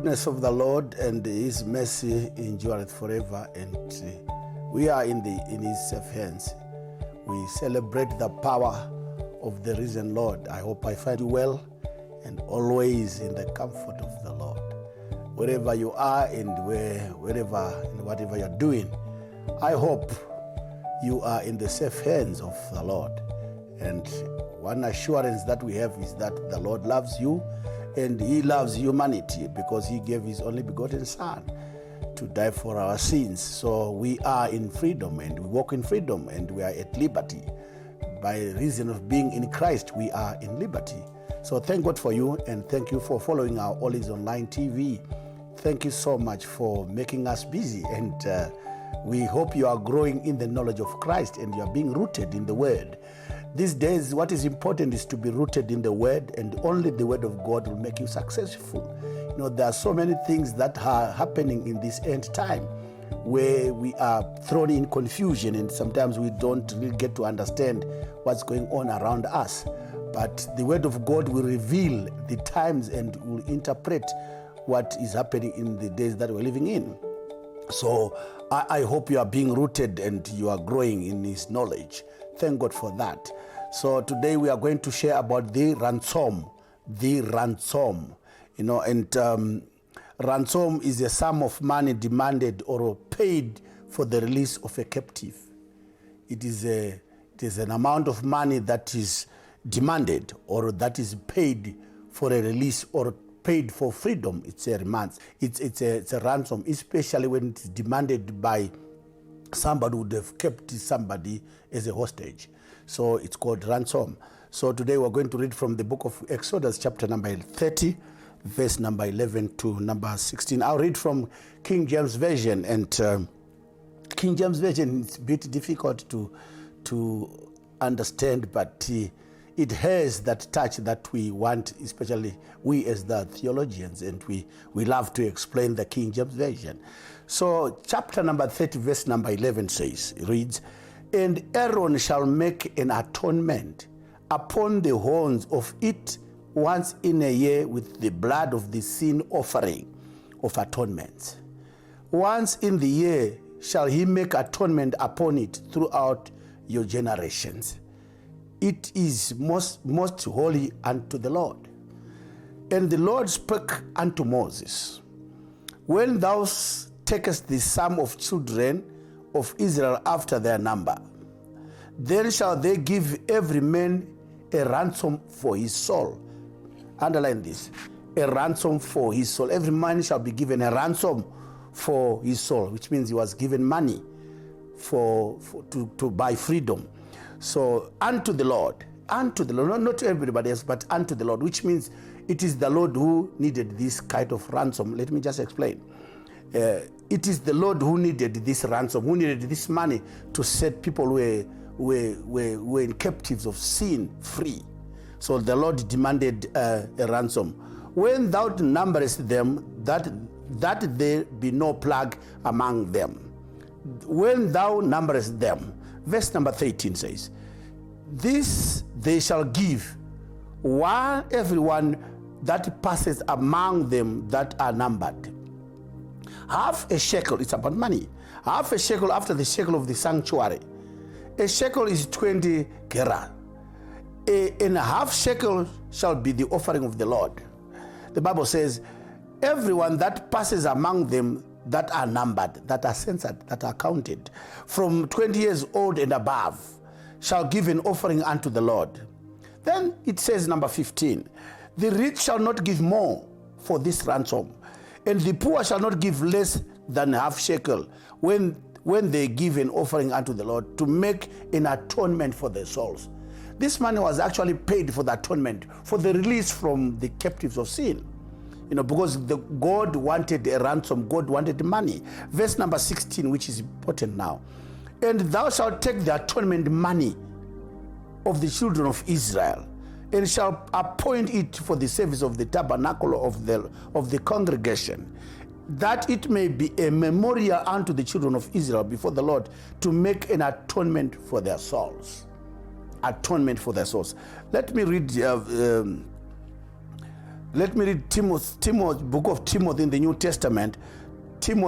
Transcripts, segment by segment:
goodness of the Lord and his mercy endureth forever, and we are in his safe hands. We celebrate the power of the risen Lord. I hope I find you well and always in the comfort of the Lord. Wherever you are and wherever and whatever you're doing, I hope you are in the safe hands of the Lord. And one assurance that we have is that the Lord loves you, and he loves humanity because he gave his only begotten Son to die for our sins. So we are in freedom and we walk in freedom and we are at liberty. By reason of being in Christ, we are in liberty. So thank God for you, and thank you for following our All Is Online TV. Thank you so much for making us busy, and we hope you are growing in the knowledge of Christ and you are being rooted in the Word. These days, what is important is to be rooted in the Word, and only the Word of God will make you successful. You know, there are so many things that are happening in this end time where we are thrown in confusion, and sometimes we don't really get to understand what's going on around us. But the Word of God will reveal the times and will interpret what is happening in the days that we're living in. So I hope you are being rooted and you are growing in his knowledge. Thank God for that. So today we are going to share about the ransom. The ransom, you know, and ransom is a sum of money demanded or paid for the release of a captive. It is an amount of money that is demanded or that is paid for a release or paid for freedom. It's a remand. It's a ransom, especially when it's demanded by somebody who would have kept somebody as a hostage. So it's called ransom. So today we're going to read from the book of Exodus, chapter number 30, verse number 11 to number 16. I'll read from King James Version, and King James Version is a bit difficult to understand, but it has that touch that we want, especially we as the theologians, and we love to explain the King James Version. So chapter number 30, verse number 11 reads, "And Aaron shall make an atonement upon the horns of it once in a year with the blood of the sin offering of atonement. Once in the year shall he make atonement upon it throughout your generations. It is most holy unto the Lord. And the Lord spake unto Moses, When thou takest the sum of children of Israel after their number, then shall they give every man a ransom for his soul." Underline this: a ransom for his soul. Every man shall be given a ransom for his soul, which means he was given money to buy freedom. So unto the Lord, not to everybody else, but unto the Lord, which means it is the Lord who needed this kind of ransom. Let me just explain. It is the Lord who needed this ransom, who needed this money to set people who were in captives of sin free. So the Lord demanded a ransom. "When thou numberest them, that there be no plague among them. When thou numberest them." Verse number 13 says, "This they shall give everyone that passes among them that are numbered. Half a shekel," it's about money, "half a shekel after the shekel of the sanctuary." A shekel is 20 gerah. And a half shekel shall be the offering of the Lord. The Bible says, "Everyone that passes among them that are numbered, that are censored, that are counted, from 20 years old and above, shall give an offering unto the Lord." Then it says, number 15, "The rich shall not give more for this ransom, and the poor shall not give less than half shekel when they give an offering unto the Lord to make an atonement for their souls." This money was actually paid for the atonement, for the release from the captives of sin. You know, because God wanted a ransom, God wanted money. Verse number 16, which is important now. "And thou shalt take the atonement money of the children of Israel, and shalt appoint it for the service of the tabernacle of the congregation, that it may be a memorial unto the children of Israel before the Lord, to make an atonement for their souls." Atonement for their souls. Let me read Let me read Timothy, book of Timothy in the New Testament. First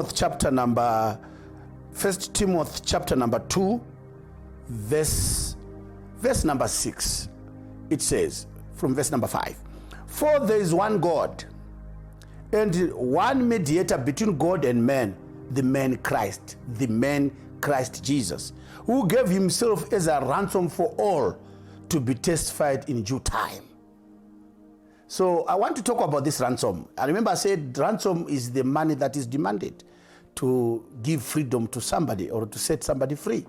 Timothy chapter number 2, verse number 6. It says, from verse number 5, for there is one God, and one mediator between God and man, the man Christ Jesus, who gave himself as a ransom for all, to be testified in due time. So I want to talk about this ransom. I remember I said ransom is the money that is demanded to give freedom to somebody or to set somebody free.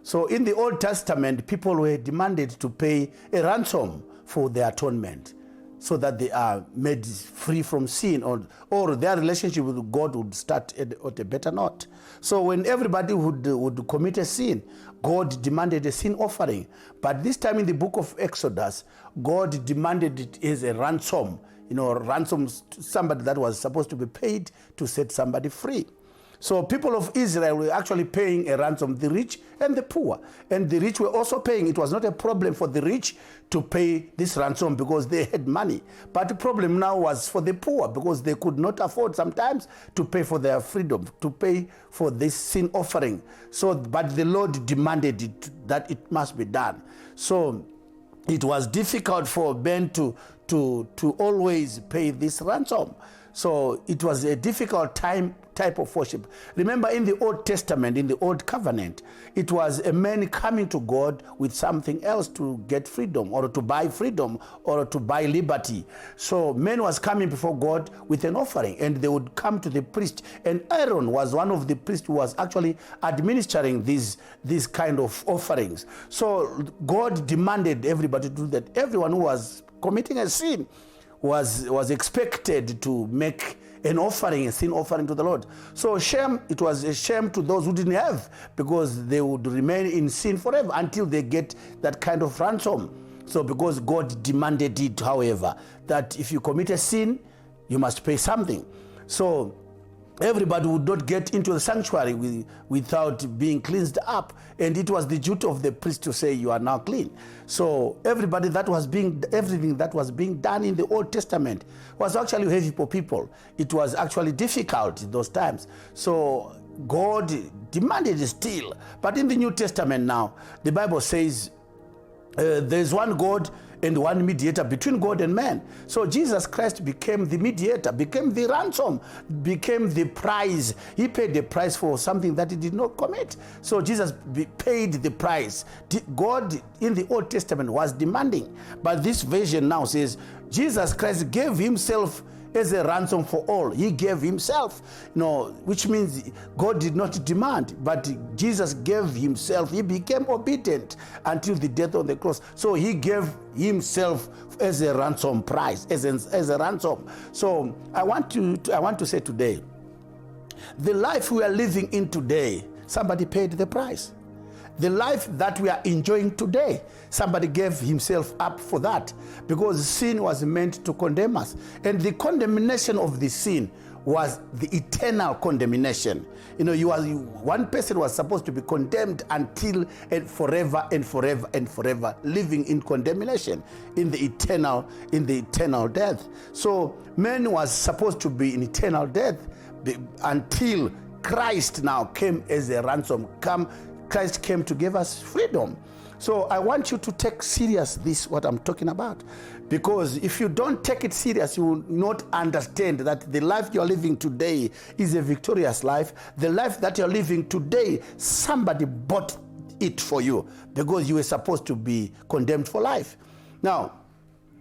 So in the Old Testament, people were demanded to pay a ransom for their atonement, so that they are made free from sin, or their relationship with God would start at a better note. So when everybody would commit a sin, God demanded a sin offering. But this time in the book of Exodus, God demanded it as a ransom, ransom to somebody that was supposed to be paid to set somebody free. So people of Israel were actually paying a ransom, the rich and the poor. And the rich were also paying. It was not a problem for the rich to pay this ransom because they had money. But the problem now was for the poor, because they could not afford sometimes to pay for their freedom, to pay for this sin offering. So, but the Lord demanded it, that it must be done. So it was difficult for men to always pay this ransom. So it was a difficult type of worship. Remember, in the Old Testament, in the Old Covenant, it was a man coming to God with something else to get freedom, or to buy freedom, or to buy liberty. So man was coming before God with an offering, and they would come to the priest. And Aaron was one of the priests who was actually administering these kind of offerings. So God demanded everybody to do that. Everyone who was committing a sin was expected to make an offering, a sin offering to the Lord. So it was a shame to those who didn't have, because they would remain in sin forever until they get that kind of ransom. So because God demanded it, however, that if you commit a sin, you must pay something. So everybody would not get into the sanctuary without being cleansed up, and it was the duty of the priest to say, you are now clean. So everything that was being done in the Old Testament was actually heavy for people. It was actually difficult in those times. So God demanded it still. But in the New Testament now, the Bible says there's one God and one mediator between God and man. So Jesus Christ became the mediator, became the ransom, became the price. He paid the price for something that he did not commit. So Jesus paid the price. God in the Old Testament was demanding, but this version now says Jesus Christ gave himself as a ransom for all. He gave himself, which means God did not demand, but Jesus gave himself. He became obedient until the death on the cross. So he gave himself as a ransom price, as a ransom. So I want to say today, the life we are living in today, somebody paid the price. The life that we are enjoying today, somebody gave himself up for that, because sin was meant to condemn us. And the condemnation of the sin was the eternal condemnation. One person was supposed to be condemned until and forever and forever and forever, living in condemnation, in the eternal death. So man was supposed to be in eternal death until Christ now came as a ransom. Christ came to give us freedom. So I want you to take serious what I'm talking about, because if you don't take it serious, you will not understand that the life you're living today is a victorious life. The life that you're living today, somebody bought it for you, because you were supposed to be condemned for life. Now,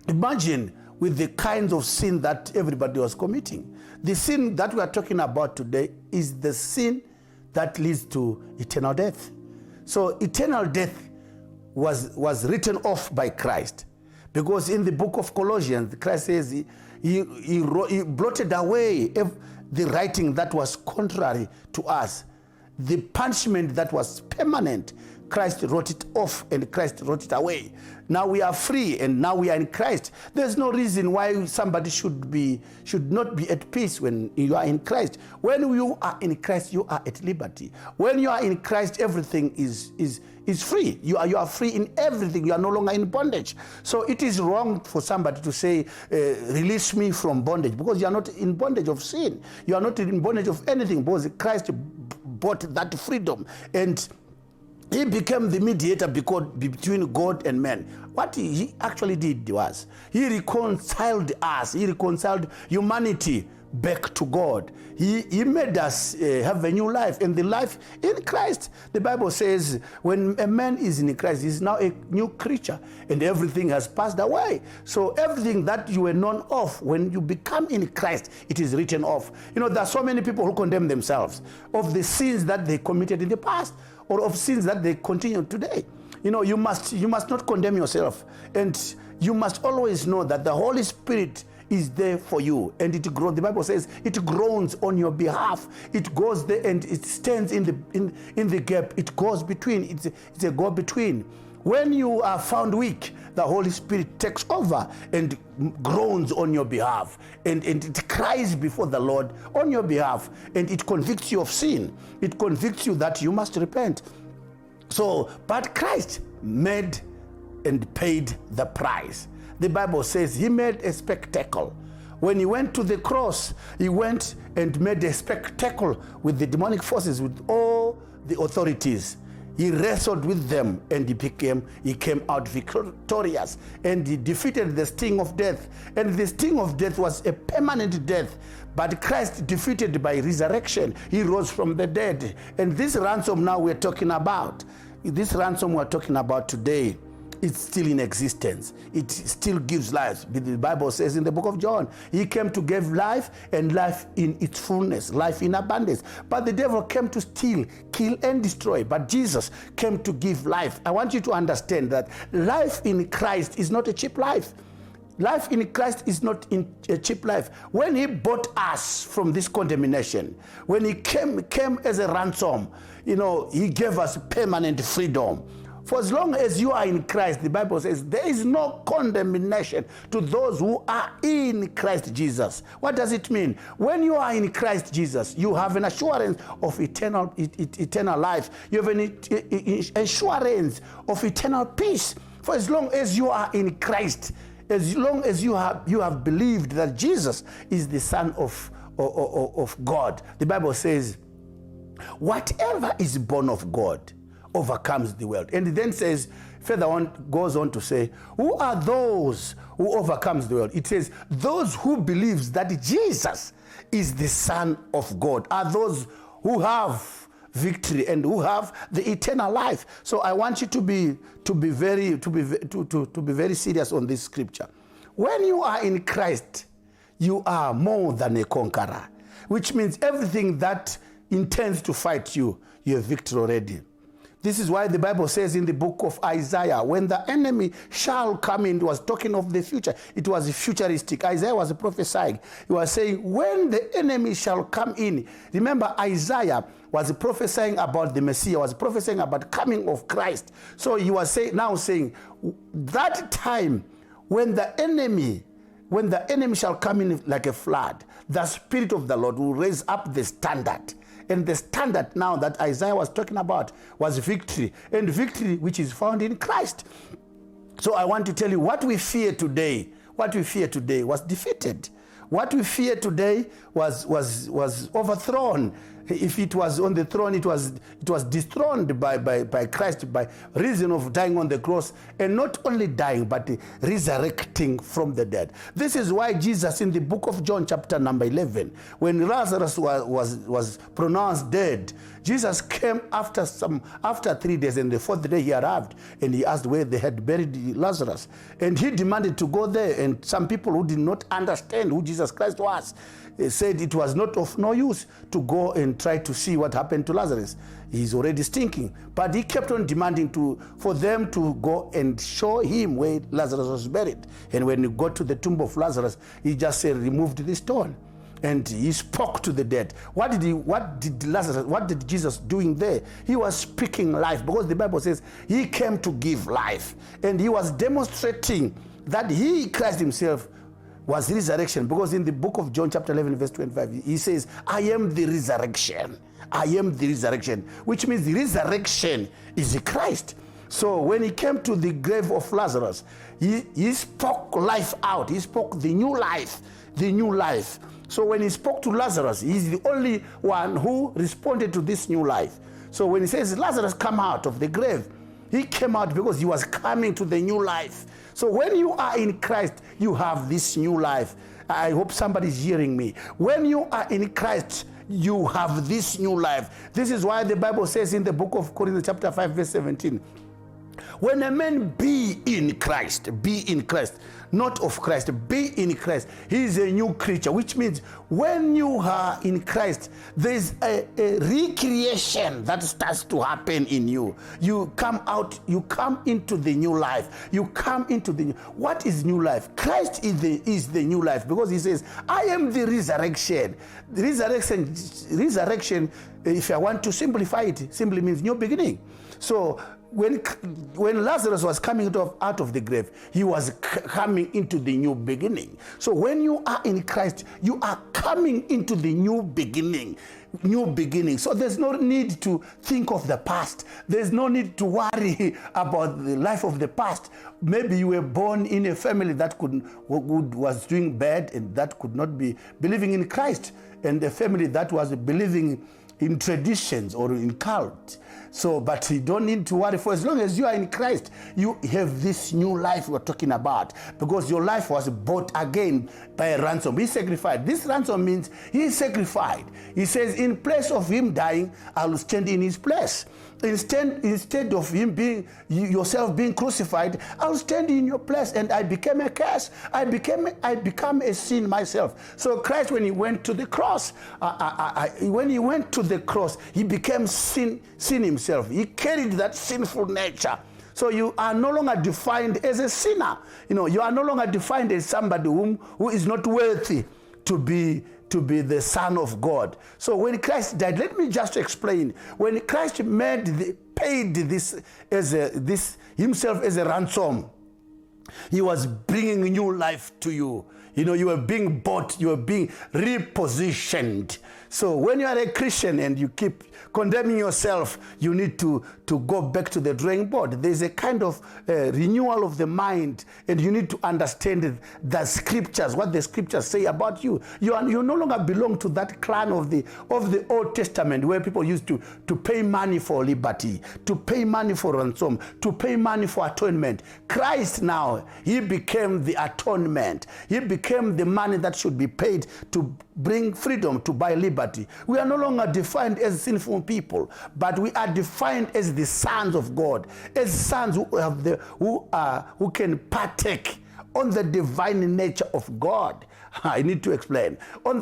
imagine with the kinds of sin that everybody was committing. The sin that we are talking about today is the sin that leads to eternal death. So eternal death was written off by Christ, because in the book of Colossians, Christ says he blotted away the writing that was contrary to us. The punishment that was permanent, Christ wrote it off and Christ wrote it away. Now we are free and now we are in Christ. There's no reason why somebody should not be at peace when you are in Christ. When you are in Christ, you are at liberty. When you are in Christ, everything is free. You are free in everything. You are no longer in bondage. So it is wrong for somebody to say, release me from bondage, because you are not in bondage of sin. You are not in bondage of anything, because Christ bought that freedom, and he became the mediator between God and man. What he actually did was, he reconciled us. He reconciled humanity back to God. He made us have a new life, and the life in Christ. The Bible says when a man is in Christ, he is now a new creature, and everything has passed away. So everything that you were known of, when you become in Christ, it is written off. You know, there are so many people who condemn themselves of the sins that they committed in the past, or of sins that they continue today. You know, you must not condemn yourself, and you must always know that the Holy Spirit is there for you, and it grows. The Bible says it groans on your behalf. It goes there and it stands in the gap. It goes between. It's a go between. When you are found weak, the Holy Spirit takes over and groans on your behalf, and it cries before the Lord on your behalf, and it convicts you of sin. It convicts you that you must repent. So, but Christ made and paid the price. The Bible says he made a spectacle. When he went to the cross, he went and made a spectacle with the demonic forces, with all the authorities. He wrestled with them, and he came out victorious, and he defeated the sting of death. And the sting of death was a permanent death, but Christ defeated by resurrection. He rose from the dead. And this ransom now we're talking about, this ransom we're talking about today, it's still in existence. It still gives life. The Bible says in the book of John, he came to give life, and life in its fullness, life in abundance. But the devil came to steal, kill, and destroy. But Jesus came to give life. I want you to understand that life in Christ is not a cheap life. Life in Christ is not a cheap life. When he bought us from this condemnation, when he came as a ransom, you know, he gave us permanent freedom. For as long as you are in Christ, the Bible says there is no condemnation to those who are in Christ Jesus. What does it mean? When you are in Christ Jesus, you have an assurance of eternal life. You have an assurance of eternal peace. For as long as you are in Christ, as long as you have believed that Jesus is the Son of God, the Bible says, whatever is born of God overcomes the world. And it then says, further on, goes on to say, who are those who overcomes the world? It says, those who believes that Jesus is the Son of God are those who have victory and who have the eternal life. So I want you to be very serious on this scripture. When you are in Christ, you are more than a conqueror, which means everything that intends to fight you, you have victory already. This is why the Bible says in the book of Isaiah, when the enemy shall come in, it was talking of the future. It was futuristic. Isaiah was prophesying. He was saying, when the enemy shall come in. Remember, Isaiah was prophesying about the Messiah, was prophesying about coming of Christ. So he was now saying, that time when the enemy shall come in like a flood, the Spirit of the Lord will raise up the standard. And the standard now that Isaiah was talking about was victory, and victory which is found in Christ. So I want to tell you, what we fear today was defeated. What we fear today was overthrown. If it was on the throne, it was dethroned by Christ by reason of dying on the cross, and not only dying, but resurrecting from the dead. This is why Jesus in the book of John chapter number 11, when Lazarus was pronounced dead, Jesus came after 3 days, and the fourth day he arrived, and he asked where they had buried Lazarus, and he demanded to go there. And some people who did not understand who Jesus Christ was, said it was not of no use to go and try to see what happened to Lazarus. He's already stinking. But he kept on demanding for them to go and show him where Lazarus was buried. And when he got to the tomb of Lazarus, he just said, removed the stone. and he spoke to the dead. What did Jesus doing there? He was speaking life, because the Bible says he came to give life, and he was demonstrating that he, Christ himself, was resurrection, because in the book of John chapter 11 verse 25 he says, I am the resurrection. I am the resurrection, which means the resurrection is Christ. So when he came to the grave of Lazarus, he spoke life out. He spoke the new life, the new life. So when he spoke to Lazarus, he's the only one who responded to this new life. So when he says, Lazarus, come out of the grave, he came out because he was coming to the new life. So when you are in Christ, you have this new life. I hope somebody's hearing me. When you are in Christ, you have this new life. This is why the Bible says in the book of Corinthians chapter 5 verse 17, when a man be in Christ, not of Christ, be in Christ, he is a new creature, which means when you are in Christ, there's a recreation that starts to happen in you. You come out, you come into the new life. You come into the new. What is new life? Christ is the new life, because he says, I am the resurrection. The resurrection, if I want to simplify it, simply means new beginning. So when Lazarus was coming out of the grave, he was coming into the new beginning. So when you are in Christ, you are coming into the new beginning. New beginning. So there's no need to think of the past. There's no need to worry about the life of the past. Maybe you were born in a family that was doing bad and that could not be believing in Christ, and a family that was believing in traditions or in cult. So, but you don't need to worry, for as long as you are in Christ, you have this new life we're talking about, because your life was bought again by a ransom. He sacrificed. This ransom means he sacrificed. He says, in place of him dying, I will stand in his place. Instead of him being yourself being crucified, I'll stand in your place, and I became a curse. I become a sin myself. So Christ, when he went to the cross, he became sin himself. He carried that sinful nature. So you are no longer defined as a sinner. You are no longer defined as somebody who is not worthy to be the Son of God. So when Christ died, let me just explain. When Christ paid this himself as a ransom, he was bringing new life to you. You are being bought, you are being repositioned. So when you are a Christian and you keep condemning yourself, you need to go back to the drawing board. There's a kind of renewal of the mind, and you need to understand the scriptures, what the scriptures say about you. You no longer belong to that clan of the Old Testament, where people used to pay money for liberty, to pay money for ransom, to pay money for atonement. Christ now, he became the atonement. He became the money that should be paid to bring freedom, to buy liberty. We are no longer defined as sinful people, but we are defined as the sons of God, as sons who can partake on the divine nature of God. I need to explain. On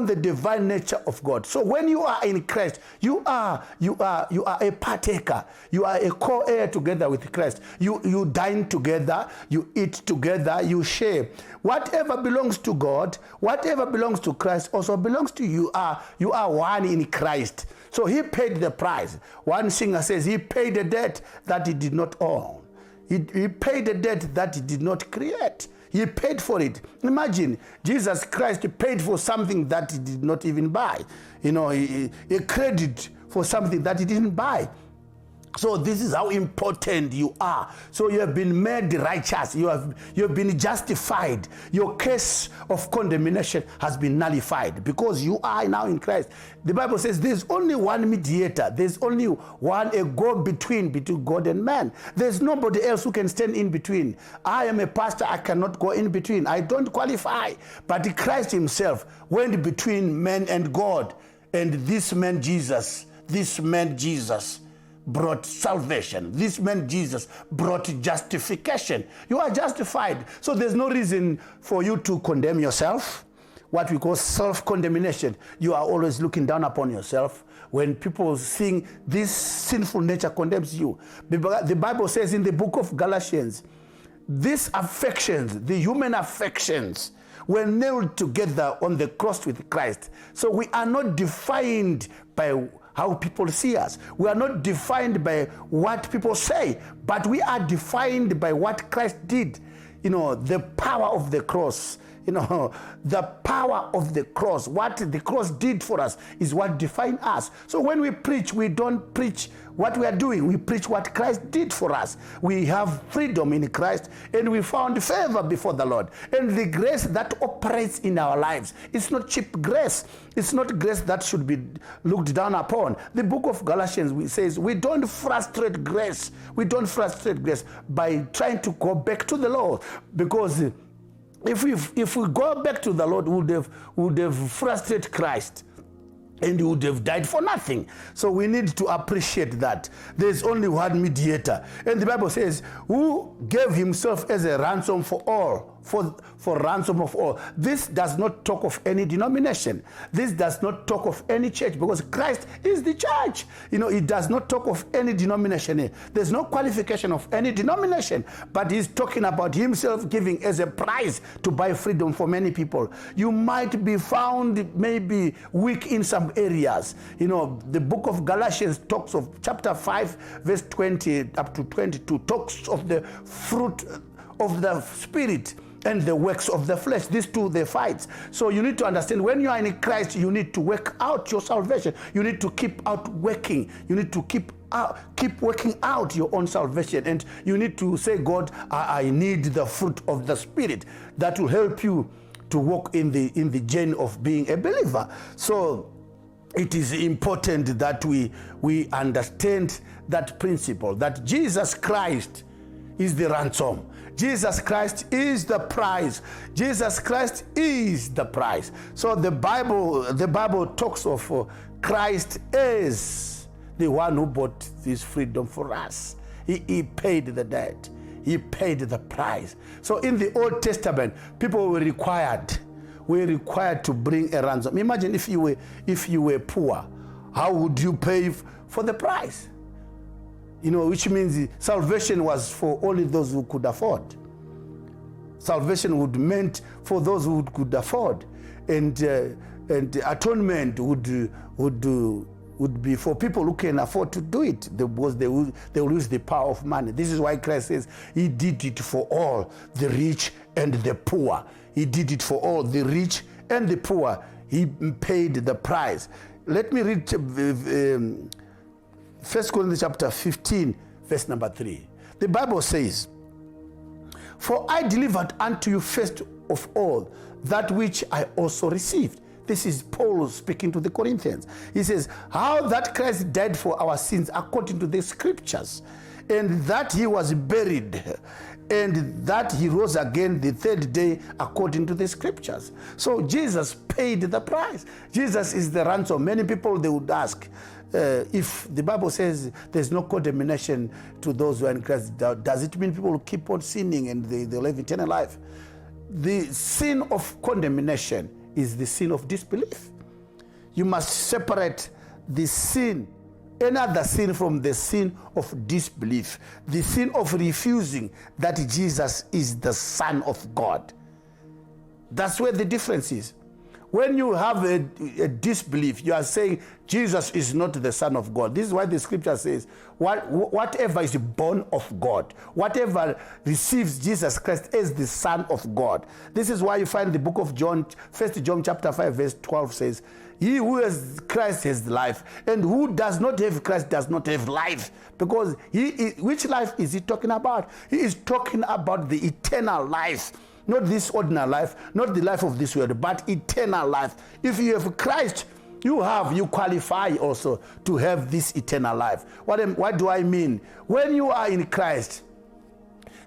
the divine nature of God. So when you are in Christ, you are a partaker. You are a co-heir together with Christ. You dine together, you eat together, you share. Whatever belongs to God, whatever belongs to Christ also belongs to you. You are one in Christ. So he paid the price. One singer says he paid a debt that he did not own. He paid a debt that he did not create. He paid for it. Imagine, Jesus Christ paid for something that he did not even buy. He credited for something that he didn't buy. So this is how important you are. So you have been made righteous. You have been justified. Your case of condemnation has been nullified because you are now in Christ. The Bible says there's only one mediator. There's only one, a go-between between God and man. There's nobody else who can stand in between. I am a pastor. I cannot go in between. I don't qualify. But Christ himself went between man and God. And this man Jesus brought salvation. This man Jesus brought justification. You are justified. So there's no reason for you to condemn yourself. What we call self-condemnation. You are always looking down upon yourself. When people think this sinful nature condemns you. The Bible says in the book of Galatians, these affections, the human affections, were nailed together on the cross with Christ. So we are not defined by how people see us. We are not defined by what people say, but we are defined by what Christ did. You know, the power of the cross. You know, the power of the cross, what the cross did for us is what defines us. So when we preach, we don't preach what we are doing. We preach what Christ did for us. We have freedom in Christ, and we found favor before the Lord. And the grace that operates in our lives, it's not cheap grace. It's not grace that should be looked down upon. The book of Galatians says we don't frustrate grace. We don't frustrate grace by trying to go back to the Lord, because if we go back to the Lord, we would have frustrated Christ, and he would have died for nothing. So we need to appreciate that there's only one mediator. And the Bible says, who gave himself as a ransom for all, for ransom of all. This does not talk of any denomination. This does not talk of any church, because Christ is the church. You know, it does not talk of any denomination. There's no qualification of any denomination, but he's talking about himself giving as a price to buy freedom for many people. You might be found maybe weak in some areas. You know, the book of Galatians talks of chapter 5, verse 20 up to 22, talks of the fruit of the Spirit and the works of the flesh. These two, they fight. So you need to understand, when you are in Christ, you need to work out your salvation. You need to keep out working. You need to keep working out your own salvation. And you need to say, God, I need the fruit of the Spirit that will help you to walk in the journey of being a believer. So it is important that we understand that principle, that Jesus Christ is the ransom. Jesus Christ is the price. Jesus Christ is the price. So the Bible talks of Christ as the one who bought this freedom for us. He paid the debt. He paid the price. So in the Old Testament, people were required to bring a ransom. Imagine if you were poor, how would you pay for the price? You know, which means salvation was for only those who could afford. Salvation would meant for those who could afford, and atonement would be for people who can afford to do it, because they will use the power of money. This is why Christ says he did it for all, the rich and the poor. He did it for all, the rich and the poor. He paid the price. Let me read 1 Corinthians chapter 15, verse number 3. The Bible says, for I delivered unto you first of all that which I also received. This is Paul speaking to the Corinthians. He says, how that Christ died for our sins according to the scriptures, and that he was buried, and that he rose again the third day according to the scriptures. So Jesus paid the price. Jesus is the ransom. Many people, they would ask, if the Bible says there's no condemnation to those who are in Christ, does it mean people will keep on sinning and they live eternal life? The sin of condemnation is the sin of disbelief. You must separate the sin, another sin, from the sin of disbelief, the sin of refusing that Jesus is the Son of God. That's where the difference is. When you have a disbelief, you are saying Jesus is not the Son of God. This is why the scripture says, whatever is born of God, whatever receives Jesus Christ as the Son of God. This is why you find the book of John, 1 John chapter 5, verse 12 says, he who has Christ has life, and who does not have Christ does not have life. Because which life is he talking about? He is talking about the eternal life. Not this ordinary life, not the life of this world, but eternal life. If you have Christ, you qualify also to have this eternal life. What do I mean? When you are in Christ,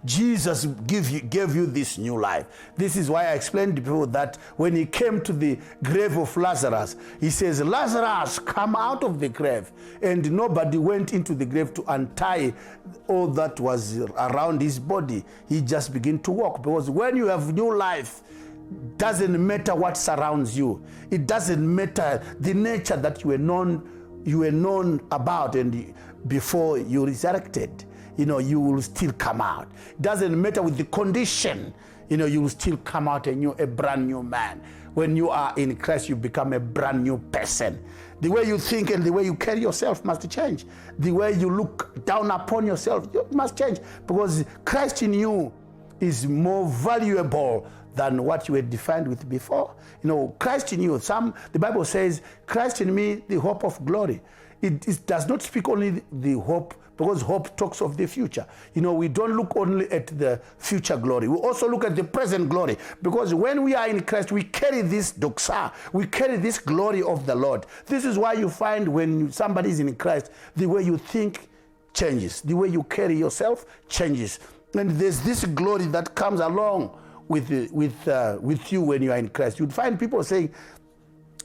Jesus gave you this new life. This is why I explained to people that when he came to the grave of Lazarus, he says, Lazarus, come out of the grave. And nobody went into the grave to untie all that was around his body. He just began to walk. Because when you have new life, doesn't matter what surrounds you. It doesn't matter the nature that you were known about and before you resurrected. you will still come out. It doesn't matter with the condition, you will still come out a brand new man. When you are in Christ, you become a brand new person. The way you think and the way you carry yourself must change. The way you look down upon yourself must change, because Christ in you is more valuable than what you were defined with before. Christ in you, the Bible says, Christ in me, the hope of glory. It does not speak only the hope, because hope talks of the future. We don't look only at the future glory. We also look at the present glory, because when we are in Christ, we carry this doxa, we carry this glory of the Lord. This is why you find when somebody is in Christ, the way you think changes, the way you carry yourself changes. And there's this glory that comes along with you when you are in Christ. You'd find people saying,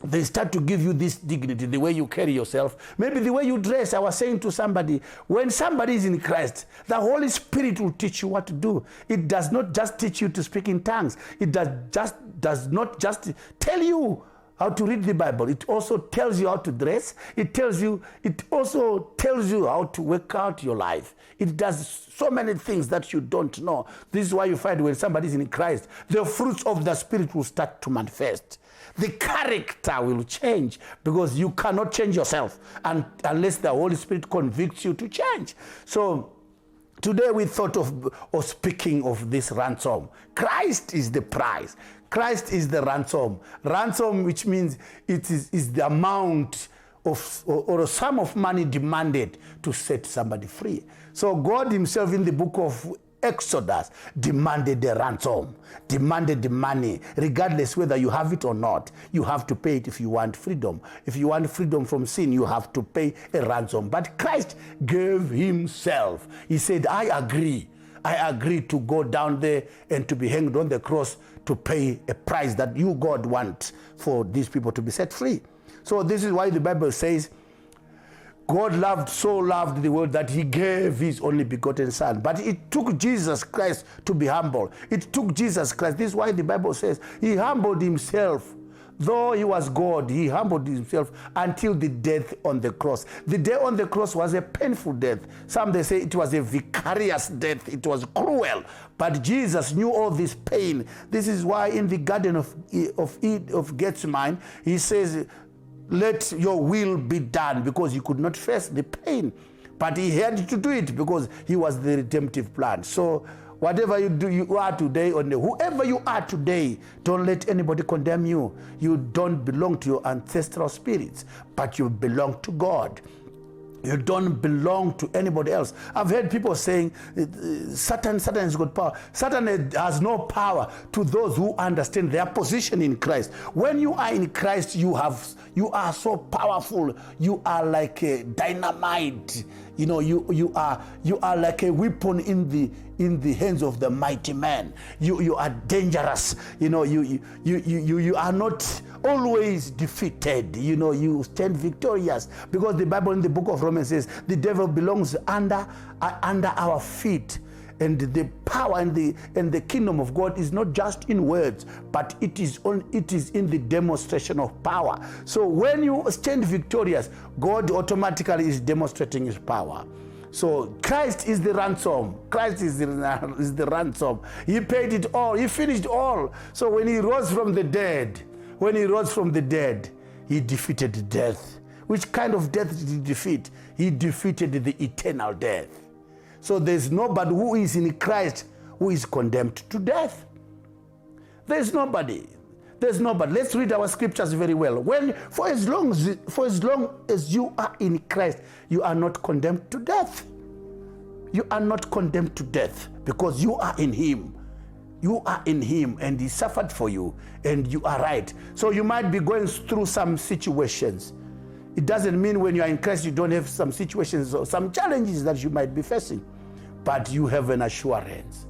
they start to give you this dignity, the way you carry yourself, maybe the way you dress. I was saying to somebody, when somebody is in Christ, the Holy Spirit will teach you what to do. It does not just teach you to speak in tongues. It does not just tell you how to read the Bible. It also tells you how to dress. It also tells you how to work out your life. It does so many things that you don't know. This is why you find when somebody is in Christ, the fruits of the Spirit will start to manifest. The character will change, because you cannot change yourself unless the Holy Spirit convicts you to change. So today we thought of speaking of this ransom. Christ is the price. Christ is the ransom. Ransom, which means it is the amount of or a sum of money demanded to set somebody free. So God himself in the book of Exodus demanded the ransom, demanded the money, regardless whether you have it or not. You have to pay it if you want freedom. If you want freedom from sin, you have to pay a ransom. But Christ gave himself. He said, I agree to go down there and to be hanged on the cross to pay a price that you, God, want for these people to be set free. So this is why the Bible says, God so loved the world that he gave his only begotten son. But it took Jesus Christ to be humble. It took Jesus Christ. This is why the Bible says he humbled himself. Though he was God, he humbled himself until the death on the cross. The death on the cross was a painful death. Some, they say it was a vicarious death. It was cruel. But Jesus knew all this pain. This is why in the Garden of Gethsemane, he says, let your will be done, because he could not face the pain. But he had to do it because he was the redemptive plan. So whatever you are today, or whoever you are today, don't let anybody condemn you. You don't belong to your ancestral spirits, but you belong to God. You don't belong to anybody else. I've heard people saying, Satan has got power. Satan has no power to those who understand their position in Christ. When you are in Christ, you are so powerful. You are like a dynamite. You are like a weapon in the hands of the mighty man. You are dangerous. You are not always defeated. You stand victorious, because the Bible in the book of Romans says the devil belongs under our feet. And the power and the kingdom of God is not just in words, but it is in the demonstration of power. So when you stand victorious, God automatically is demonstrating his power. So Christ is the ransom. Christ is the ransom. He paid it all. He finished all. So when he rose from the dead, he defeated death. Which kind of death did he defeat? He defeated the eternal death. So there's nobody who is in Christ who is condemned to death. There's nobody. Let's read our scriptures very well. For as long as you are in Christ, you are not condemned to death. You are not condemned to death, because you are in him. You are in him, and he suffered for you, and you are right. So you might be going through some situations. It doesn't mean when you are in Christ you don't have some situations or some challenges that you might be facing, but you have an assurance.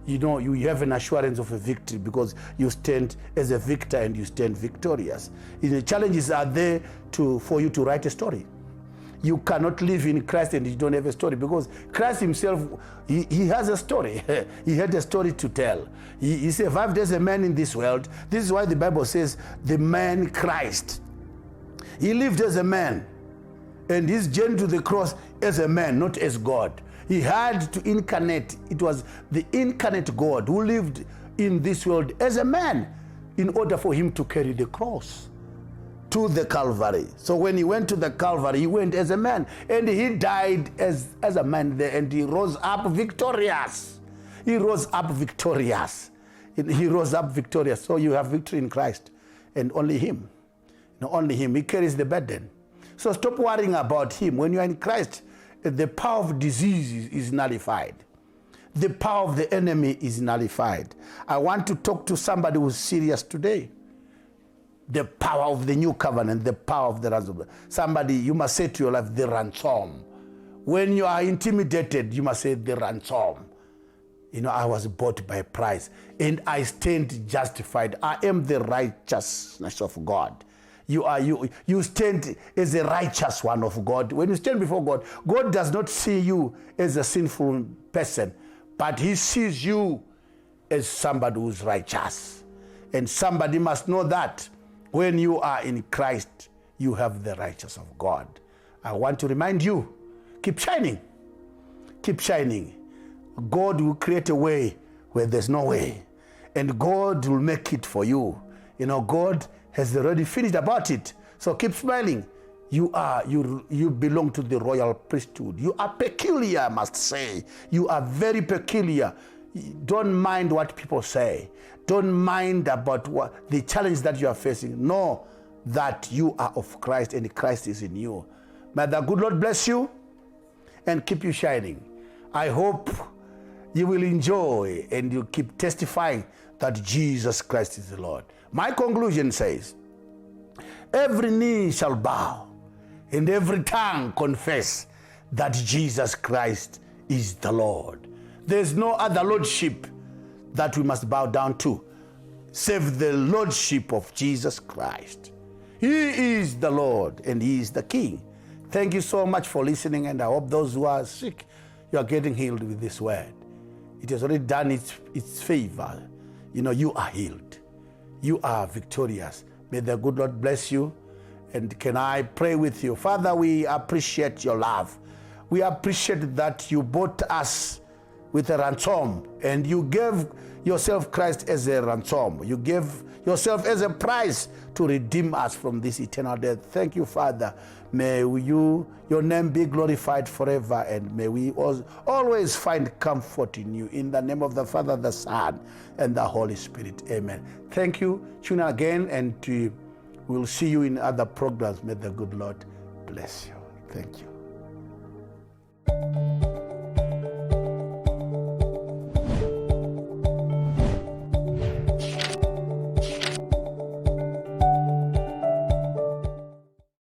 You have an assurance of a victory, because you stand as a victor and you stand victorious. The challenges are there for you to write a story. You cannot live in Christ and you don't have a story, because Christ himself, he has a story. He had a story to tell. He survived as a man in this world. This is why the Bible says the man Christ. He lived as a man, and his journey to the cross as a man, not as God. He had to incarnate. It was the incarnate God who lived in this world as a man in order for him to carry the cross to the Calvary. So when he went to the Calvary, he went as a man, and he died as a man there, and he rose up victorious. He rose up victorious. He rose up victorious. So you have victory in Christ, and only him. Only him. He carries the burden. So stop worrying about him. When you are in Christ, the power of disease is nullified. The power of the enemy is nullified. I want to talk to somebody who's serious today. The power of the new covenant, the power of the ransom. Somebody, you must say to your life, the ransom. When you are intimidated, you must say the ransom. I was bought by a price, and I stand justified. I am the righteousness of God. You stand as a righteous one of God. When you stand before God, God does not see you as a sinful person, but he sees you as somebody who's righteous. And somebody must know that when you are in Christ, you have the righteousness of God. I want to remind you, keep shining. Keep shining. God will create a way where there's no way. And God will make it for you. God has already finished about it. So keep smiling. You belong to the royal priesthood. You are peculiar, I must say. You are very peculiar. Don't mind what people say. Don't mind about what the challenge that you are facing. Know that you are of Christ and Christ is in you. May the good Lord bless you and keep you shining. I hope you will enjoy and you keep testifying that Jesus Christ is the Lord. My conclusion says, every knee shall bow and every tongue confess that Jesus Christ is the Lord. There's no other lordship that we must bow down to, save the lordship of Jesus Christ. He is the Lord and he is the King. Thank you so much for listening, and I hope those who are sick, you are getting healed with this word. It has already done its favor. You are healed. You are victorious. May the good Lord bless you. And can I pray with you? Father, we appreciate your love. We appreciate that you bought us with a ransom, and you gave yourself, Christ, as a ransom. You gave yourself as a price to redeem us from this eternal death. Thank you, Father. May your name be glorified forever, and may we always find comfort in you. In the name of the Father, the Son, and the Holy Spirit. Amen. Thank you. Tune in again, and we'll see you in other programs. May the good Lord bless you. Thank you.